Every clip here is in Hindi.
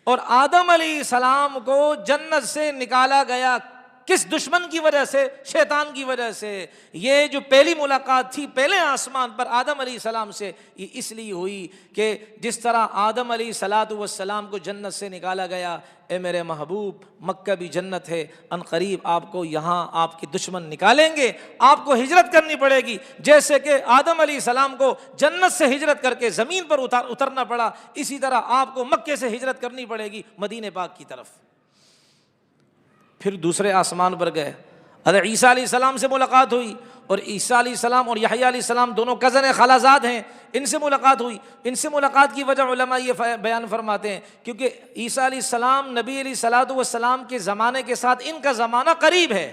और आदम अलैहिस्सलाम को जन्नत से निकाला गया किस दुश्मन की वजह से? शैतान की वजह से। ये जो पहली मुलाकात थी पहले आसमान पर आदम अलैहिस्सलाम से, ये इसलिए हुई कि जिस तरह आदम अलैहिस्सलाम को जन्नत से निकाला गया, ए मेरे महबूब मक्का भी जन्नत है, अनकरीब आपको यहाँ आपके दुश्मन निकालेंगे, आपको हिजरत करनी पड़ेगी। जैसे कि आदम अलैहिस्सलाम को जन्नत से हिजरत करके ज़मीन पर उतरना पड़ा, इसी तरह आपको मक्के से हिजरत करनी पड़ेगी मदीने पाक की तरफ। फिर दूसरे आसमान पर गए, हज़रत ईसा अलैहिस्सलाम से मुलाकात हुई, और ईसा अलैहिस्सलाम और यहया अलैहिस्सलाम दोनों कज़न खालाजाद हैं, इनसे मुलाकात हुई। इनसे मुलाकात की वजह उलमा ये बयान फरमाते हैं क्योंकि ईसा अलैहिस्सलाम नबी अलैहिस्सलाम के ज़माने के साथ इनका ज़माना करीब है,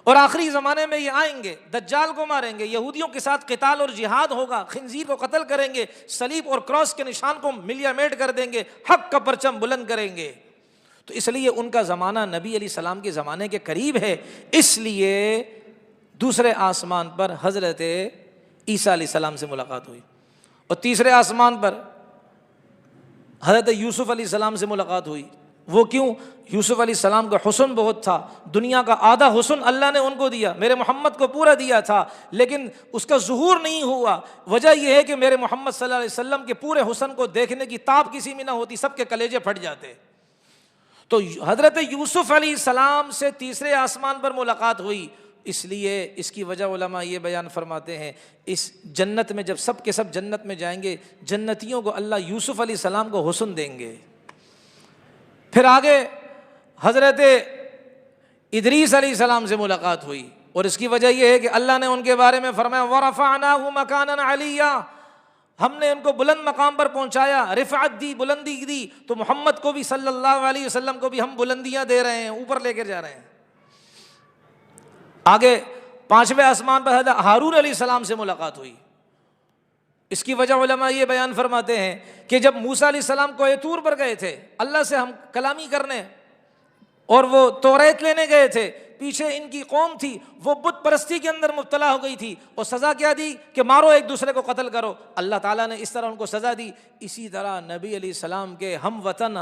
और आखिरी ज़माने में ये आएंगे, दज्जाल को मारेंगे, यहूदियों के साथ क़िताल और जिहाद होगा, खिंजीर को कत्ल करेंगे, सलीब और क्रॉस के निशान को मिलियामेट कर देंगे, हक़ का परचम बुलंद करेंगे। तो इसलिए उनका ज़माना नबी अलैहिस्सलाम के ज़माने के करीब है। इसलिए दूसरे आसमान पर हज़रत ईसा अलैहिस्सलाम से मुलाकात हुई, और तीसरे आसमान पर हज़रत यूसुफ़ अलैहिस्सलाम से मुलाकात हुई। वो क्यों? यूसुफ़ अलैहिस्सलाम का हुस्न बहुत था, दुनिया का आधा हुस्न अल्लाह ने उनको दिया, मेरे मोहम्मद को पूरा दिया था, लेकिन उसका ज़ुहूर नहीं हुआ। वजह यह है कि मेरे मोहम्मद सल्लल्लाहु अलैहि वसल्लम के पूरे हुस्न को देखने की ताब किसी में ना होती, सबके कलेजे फट जाते। तो हज़रत यूसुफ़ अलैहिस्सलाम से तीसरे आसमान पर मुलाकात हुई। इसलिए इसकी वजह उलमा ये बयान फरमाते हैं, इस जन्नत में जब सब के सब जन्नत में जाएंगे, जन्नतियों को अल्लाह यूसुफ़ अलैहिस्सलाम को हुस्न देंगे। फिर आगे हज़रत इदरीस अलैहिस्सलाम से मुलाकात हुई, और इसकी वजह यह है कि अल्लाह ने उनके बारे में फरमाया वरफ़अनाहु मकानन अलिय्या, हमने उनको बुलंद मकाम पर पहुंचाया, रिफ़अत दी, बुलंदी दी। तो मोहम्मद को भी सल्लल्लाहु अलैहि वसल्लम को भी हम बुलंदियां दे रहे हैं, ऊपर लेकर जा रहे हैं। आगे पांचवें आसमान पर हज़रत हारून अलैहिस्सलाम से मुलाकात हुई। इसकी वजह उलमा ये बयान फरमाते हैं कि जब मूसा अलैहिस्सलाम को तूर पर गए थे अल्लाह से हम कलामी करने, और वो तौरात लेने गए थे, पीछे इनकी कौम थी, वो बुत परस्ती के अंदर मुब्तला हो गई थी, और सज़ा क्या दी कि मारो एक दूसरे को, कत्ल करो। अल्लाह ताला ने इस तरह उनको सज़ा दी। इसी तरह नबी अलैहिस्सलाम के हम वतन,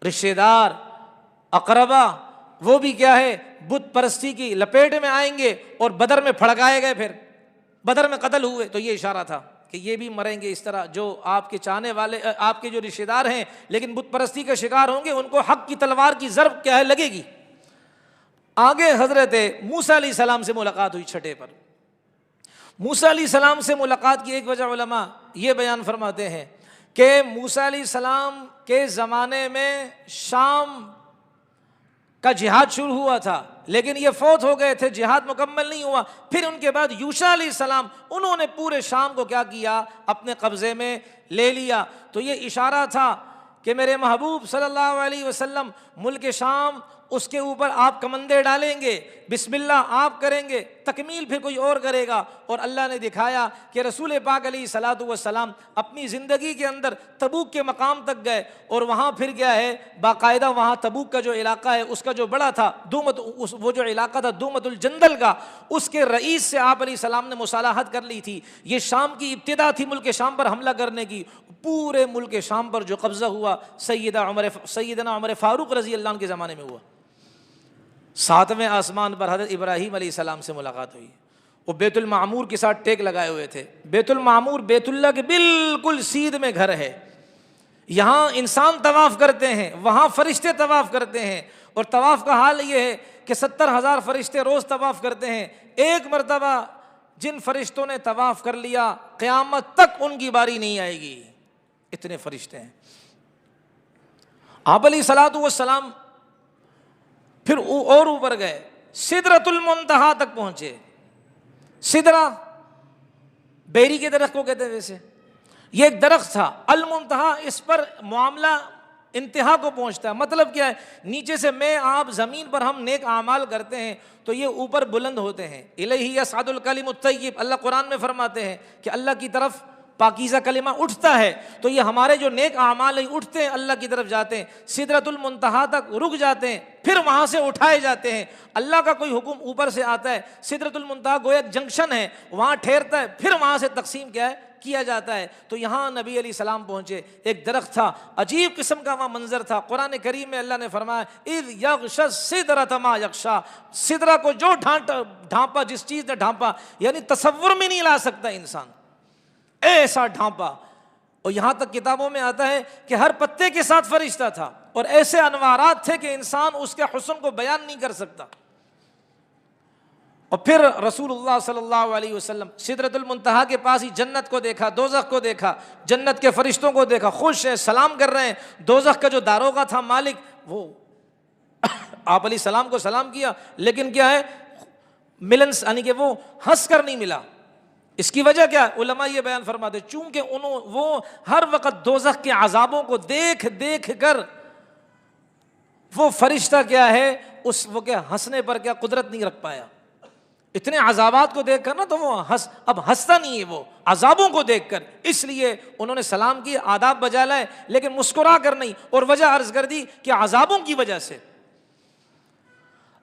रिश्तेदार, अकरबा, वो भी क्या है, बुत परस्ती की लपेट में आएंगे, और बदर में फड़काए गए, फिर बदर में कत्ल हुए। तो ये इशारा था कि ये भी मरेंगे इस तरह, जो आपके चाहने वाले, आपके जो रिश्तेदार हैं लेकिन बुत परस्ती का शिकार होंगे, उनको हक़ की तलवार की ज़रब क्या है लगेगी। आगे हज़रत मूसा अलैहिस्सलाम से मुलाकात हुई छठे पर। मूसा अलैहिस्सलाम से मुलाकात की एक वजह उलमा ये बयान फरमाते हैं कि मूसा अलैहिस्सलाम के ज़माने में शाम का जिहाद शुरू हुआ था, लेकिन ये फौत हो गए थे, जिहाद मुकम्मल नहीं हुआ। फिर उनके बाद यूशा अलैहिस्सलाम, उन्होंने पूरे शाम को क्या किया, अपने कब्ज़े में ले लिया। तो ये इशारा था कि मेरे महबूब सल्लल्लाहु अलैहि वसल्लम मुल्क शाम, उसके ऊपर आप कमंदे डालेंगे, बिस्मिल्लाह आप करेंगे, तकमील फिर कोई और करेगा। और अल्लाह ने दिखाया कि रसूल पाक अलैहिस्सलातु वस्सलाम अपनी ज़िंदगी के अंदर तबूक के मकाम तक गए, और वहाँ फिर क्या है, बाकायदा वहाँ तबूक का जो इलाका है उसका जो बड़ा था वो जो इलाका था दूमतुल जंदल का, उसके रईस से आप अलैहिस्सलाम ने मुसालहत कर ली थी। ये शाम की इब्तिदा थी मुल्क शाम पर हमला करने की। पूरे मुल्क शाम पर जो कब्ज़ा हुआ सैयदना उमर फ़ारूक रज़ी अल्लाह अन्हु के ज़माने में हुआ। सातवें आसमान पर हज़रत इब्राहीम अलैहिस्सलाम से मुलाकात हुई। वो बैतुल मामूर के साथ टेक लगाए हुए थे। बैतुल मामूर बैतुल्लाह के बिल्कुल सीध में घर है। यहाँ इंसान तवाफ़ करते हैं, वहाँ फरिश्ते तवाफ़ करते हैं, और तवाफ़ का हाल ये है कि 70,000 फरिश्ते रोज़ तवाफ़ करते हैं। एक मरतबा जिन फरिश्तों ने तवाफ़ कर लिया, क़यामत तक उनकी बारी नहीं आएगी, इतने फरिश्ते हैं। आप अलैहिस्सलातु वस्सलाम फिर और ऊपर गए, सिदरतुल मुंतहा तक पहुंचे। सिदरा बेरी के दरख्त को कहते हैं, वैसे ये एक दरख्त था। अल मुंतहा, इस पर मामला इंतहा को पहुंचता है। मतलब क्या है, नीचे से मैं आप ज़मीन पर हम नेक आमाल करते हैं तो ये ऊपर बुलंद होते हैं। इलैहि यसअदुल कलिमुत तय्यिब, अल्लाह कुरान में फरमाते हैं कि अल्लाह की तरफ पाकीज़ा कलिमा उठता है, तो ये हमारे जो नेक आमाल उठते हैं, अल्लाह की तरफ जाते हैं, सिदरतुल मुंतहा तक रुक जाते हैं, फिर वहाँ से उठाए जाते हैं। अल्लाह का कोई हुक्म ऊपर से आता है, सिदरतुल मुंतहा गोया जंक्शन है, वहाँ ठहरता है, फिर वहाँ से तकसीम क्या है, किया जाता है। तो यहाँ नबी अलैहिस्सलाम पहुँचे, एक दरख्त था, अजीब किस्म का वहाँ मंजर था। कुरान करीम में अल्लाह ने फरमाया इज़ यग़शा सिदरत मा यग़शा, सिदरा को जो ढांपा, जिस चीज़ ने ढांपा, यानी तसव्वुर में नहीं ला सकता इंसान, ऐसा ढांपा। और यहाँ तक किताबों में आता है कि हर पत्ते के साथ फरिश्ता था और ऐसे अनवारात थे कि इंसान उसके हुस्न को बयान नहीं कर सकता। और फिर रसूलुल्लाह सल्लल्लाहु अलैहि वसल्लम सिदरतुल मुंतहा के पास ही जन्नत को देखा, दोज़ख को देखा, जन्नत के फरिश्तों को देखा, खुश है, सलाम कर रहे हैं। दोज़ख का जो दारोगा था, मालिक, वो आप अलैहिस्सलाम को सलाम किया, लेकिन क्या है, मिलन यानी कि वो हंस कर नहीं मिला। इसकी वजह क्या है? उलमा ये बयान फरमाते चूंकि वो हर वक्त दोज़ख के अजाबों को देख देख कर वो फरिश्ता क्या है, वो क्या हंसने पर क्या कुदरत नहीं रख पाया। इतने अजाबात को देखकर ना, तो वो अब हंसता नहीं है, वो अजाबों को देखकर, इसलिए उन्होंने सलाम की, आदाब बजा लाए, लेकिन मुस्कुरा कर नहीं। और वजह अर्ज कर दी कि अजाबों की वजह से।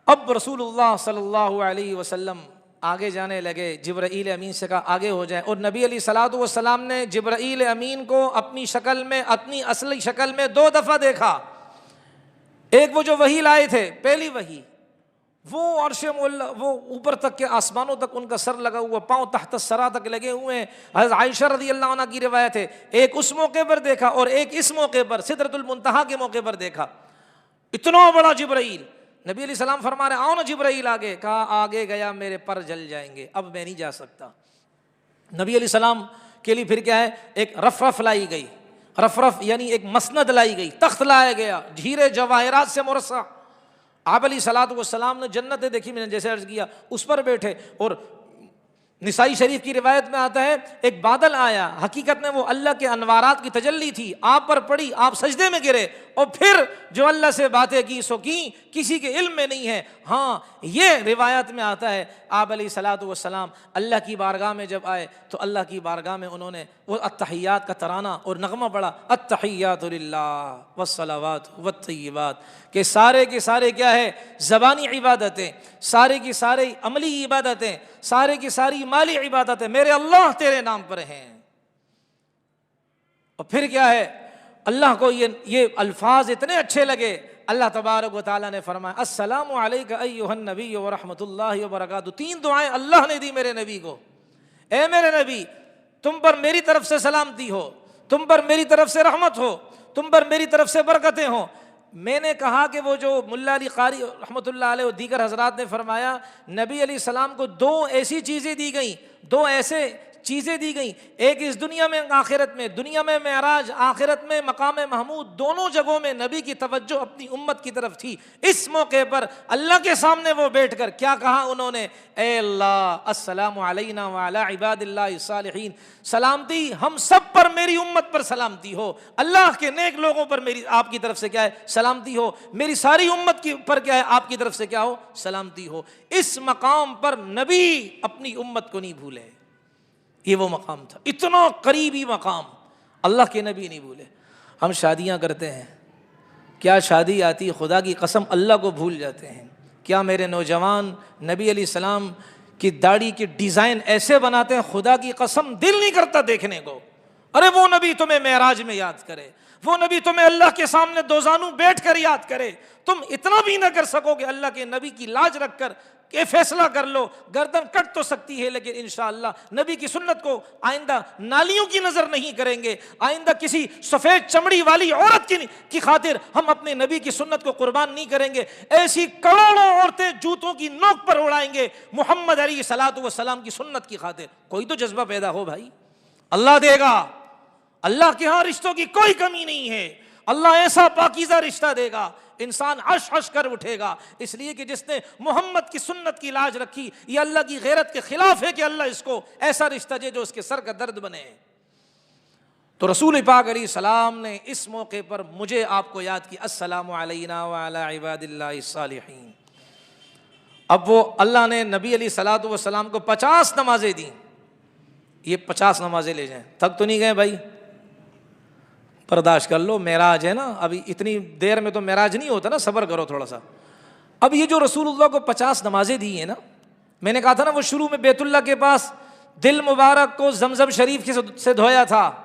अब रसूलुल्लाह सल्लल्लाहु अलैहि वसल्लम आगे जाने लगे, जिब्राईल अमीन से कहा आगे हो जाए। और नबी अलैहिस्सलातु वस्सलाम ने जिब्राईल अमीन को अपनी शक्ल में, अपनी असली शक्ल में 2 दफ़ा देखा। एक वो जो वही लाए थे, पहली वही, वो अर्श मुअल्ला, वो ऊपर तक के आसमानों तक उनका सर लगा हुआ, पाँव तहत सरा तक लगे हुए हैं। हज़रत आयशा रज़ियल्लाहु अन्हा की रिवायत है, एक उस मौके पर देखा और एक इस मौके पर, सिदरतुल मुंतहा के मौके पर देखा। इतना बड़ा जिब्राईल। नबी अलैहिस्सलाम फरमा रहे आओ ना जिब्राईल आगे। कहा आगे गया मेरे पर जल जाएंगे, अब मैं नहीं जा सकता। नबी अलैहिस्सलाम के लिए फिर क्या है, एक रफ़रफ़ लाई गई, रफ़रफ़ यानी एक मसनद लाई गई, तख्त लाया गया, हीरे जवाहिरात से मुरस्सा। आप अलैहिस्सलातु वस्सलाम ने जन्नतें देखी, मैंने जैसे अर्ज किया, उस पर बैठे। और निसाई शरीफ की रिवायत में आता है एक बादल आया, हकीकत में वो अल्लाह के अनवारात की तजल्ली थी, आप पर पड़ी, आप सजदे में गिरे और फिर जो अल्लाह से बातें की सो की, किसी के इल्म में नहीं है। हाँ, ये रिवायत में आता है आप अलैहिस्सलातु वस्सलाम अल्लाह की बारगाह में जब आए तो अल्लाह की बारगाह में उन्होंने वो अत्तहियात का तराना और नगमा पढ़ा, अत्तहियातु लिल्लाह वस्सलावातु वत्तय्यिबात, के सारे क्या है, ज़बानी इबादतें, सारे की सारे अमली इबादतें, सारे की सारी माली इबादतें मेरे अल्लाह तेरे नाम पर हैं। और फिर क्या है, अल्लाह को ये अल्फाज इतने अच्छे लगे, अल्लाह तबारक व तआला ने फरमाया अस्सलामु अलैका अय्युहन नबी व रहमतुल्लाहि व बरकातहू। 3 दुआएं अल्लाह ने दी मेरे नबी को। ए मेरे नबी, तुम पर मेरी तरफ से सलामती हो, तुम पर मेरी तरफ से रहमत हो, तुम पर मेरी तरफ से बरकतें हो। मैंने कहा कि वो जो मुल्ला अली कारी रहमतुल्लाह अलैह और दीगर हजरात ने फरमाया, नबी अलैहिस्सलाम को 2 ऐसी चीज़ें दी गई, 2 ऐसे चीज़ें दी गई, एक इस दुनिया में, आखिरत में। दुनिया में मेराज, आखिरत में मकाम महमूद, दोनों जगहों में नबी की तवज्जो अपनी उम्मत की तरफ थी। इस मौके पर अल्लाह के सामने वो बैठकर क्या कहा उन्होंने, ए अल्लाह अस्सलामु अलैना व अला इबादिल्लाहिस सालिहीन, सलामती हम सब पर, मेरी उम्मत पर सलामती हो, अल्लाह के नेक लोगों पर मेरी आपकी तरफ से क्या है, सलामती हो, मेरी सारी उम्मत की पर क्या है, आपकी तरफ से क्या हो, सलामती हो। इस मकाम पर नबी अपनी उम्मत को नहीं भूले, ये वो मकाम था, इतना करीबी मकाम, अल्लाह के नबी नहीं भूले। हम शादियां करते हैं, क्या शादी आती, खुदा की कसम अल्लाह को भूल जाते हैं। क्या मेरे नौजवान नबी अलैहिस्सलाम की दाढ़ी की डिज़ाइन ऐसे बनाते हैं, खुदा की कसम दिल नहीं करता देखने को। अरे वो नबी तुम्हें मेराज में याद करे, वो नबी तुम्हें अल्लाह के सामने दोजानू बैठ कर याद करे। तुम इतना भी ना कर सकोगे अल्लाह के नबी की लाज रख कर के फैसला कर लो, गर्दन कट तो सकती है, लेकिन इंशाअल्लाह नबी की सुन्नत को आइंदा नालियों की नजर नहीं करेंगे, आइंदा किसी सफेद चमड़ी वाली औरत की खातिर हम अपने नबी की सुन्नत को कुर्बान नहीं करेंगे। ऐसी करोड़ों औरतें जूतों की नोक पर उड़ाएंगे मोहम्मद अलैहिस्सलातु वस्सलाम की सुन्नत की खातिर। कोई तो जज्बा पैदा हो भाई, अल्लाह देगा, अल्लाह के यहाँ रिश्तों की कोई कमी नहीं है, अल्लाह ऐसा पाकीज़ा रिश्ता देगा, इंसान हश हश कर उठेगा। इसलिए कि जिसने मोहम्मद की सुन्नत की लाज रखी, ये अल्लाह की गैरत के खिलाफ है कि अल्लाह इसको ऐसा रिश्ता दे जो उसके सर का दर्द बने। तो रसूल पाक अलैहि सलाम ने इस मौके पर मुझे आपको याद की, अस्सलामु अलैना व अला इबादिल्लाहिस सालिहीन। अब वो अल्लाह ने नबी अलैहिस्सलातु वस्सलाम को 50 नमाजें दी। ये 50 नमाजें ले जाएं, थक तो नहीं गए भाई, बर्दाश्त कर लो, मेराज है ना, अभी इतनी देर में तो मेराज नहीं होता ना, सब्र करो थोड़ा सा। अब ये जो रसूलुल्लाह को 50 नमाजें दी है ना, मैंने कहा था ना वो शुरू में बैतुल्लाह के पास दिल मुबारक को जमजम शरीफ से धोया था।